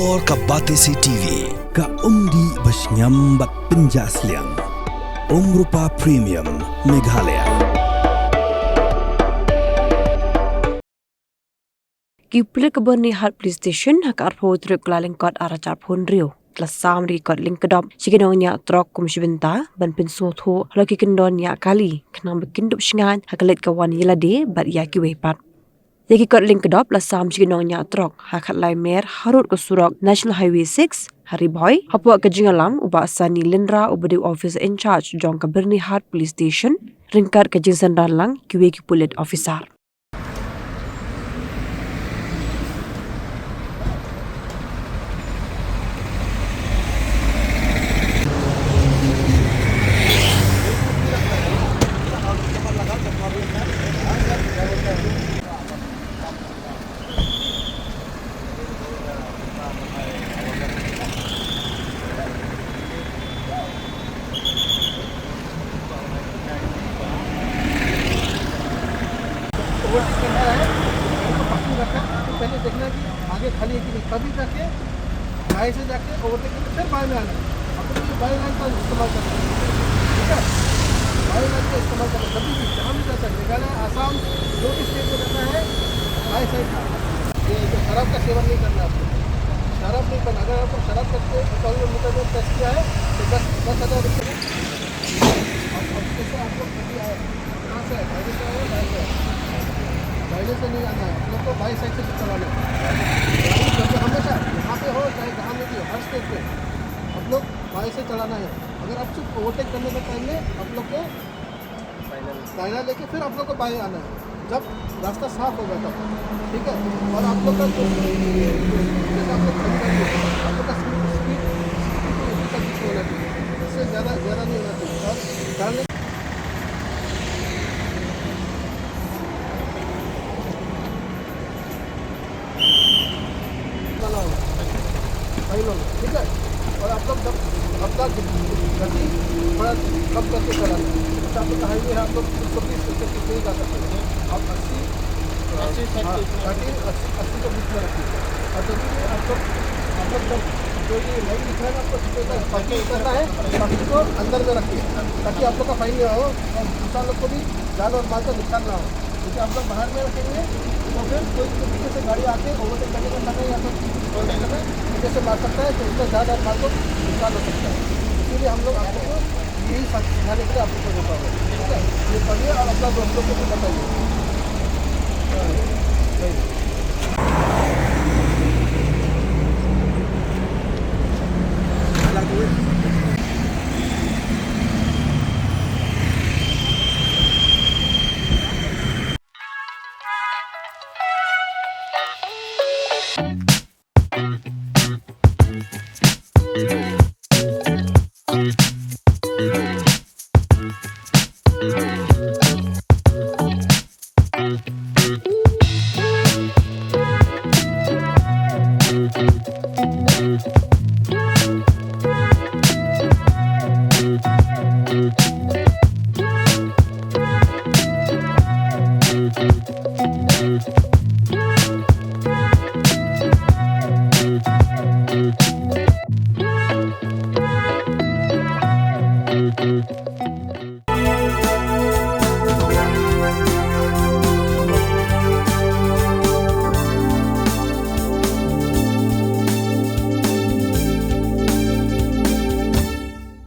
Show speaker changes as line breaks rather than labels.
Or ka Batesi TV
ka umdi basnyambat penjaslian Rupa Premium Meghalaya
Kiplik Berni Hat Police Station hakar potruk lalengkot aracar pun rio Kelasam rekod lingkedop Sikinong nyak trok kumsibenta Ban pinsotho Laki kendon nyak kali Kenang berkindup syengan Hakalit kawan yelade Bat yaki wepat Yaki kot lingkedop Lasam sikinong nyak trok Hakat lai mer harut ke surok National Highway 6 Hari boy Hapuak ke jingalam Ubak Sani Lindra Ubadiw Officer in Charge Jong ke Berni Hat Police Station Ringkat ke jinsan dalang Kiwe Kipulit Officer
overtake करना है तो पक्की रखा तो पहले देखना है कि आगे खाली है कि नहीं तभी जाके बाएं से जाके ओवरटेक करके फिर बाएं में आना है अपन ये बाएं लाइन का इस्तेमाल करना है ठीक है बाएं लाइन का इस्तेमाल करना कभी भी जहाँ भी जाता है मेघालय आसाम जो भी स्टेट में जाता है बाएं साइड ये तो शराब का सेवन नहीं करना है आपको शराब नहीं करना अगर आपको शराब करके 1,000 मीटर में टेस्ट किया है तो 10,000 रुपये आप लोग कभी आए कहाँ से आए बाइक से आए बाइक से पहले से नहीं आना है आप लोग को बाई साइड से चलाना है गाड़ी हमेशा यहाँ पे हो चाहे जहाँ में भी हो हर स्टेट पे आप लोग बाई से चलाना है अगर आप सिर्फ ओवरटेक करने के टाइम में आप लोग को दायरा लेके फिर आप लोग को बाएं आना है जब रास्ता साफ होगा तब ठीक है और आप लोग का जो जैसे आप लोग का स्पीड होना चाहिए इससे ज़्यादा नहीं होना चाहिए और डालने ठीक है और आप लोग जब अपना गति थोड़ा कम करके चलाना है जैसे आप लोग का हाईवे है आप लोग 120 नहीं जा सकते आप 80 के बीच में रखिए और जल्दी आप लोग जब जो ये लाइन दिख रहा है आपको पार्किंग करना है पार्किंग को अंदर में रखिए ताकि आप लोग का फाइन नहीं हो और दूसरा लोग को भी जान और माल का नुकसान ना हो क्योंकि आप लोग बाहर में रखेंगे तो फिर कोई तरीके से गाड़ी आके ओवरटेक करने का समय या फिर ओवरटेक करना जैसे मार सकता है तो उसका ज़्यादा माल को नुकसान हो सकता है इसीलिए हम लोग आप लोग को यही सिखाने के लिए आप लोग को रोका हुआ ठीक है ये पढ़िए और अपना दोस्तों को भी बताइए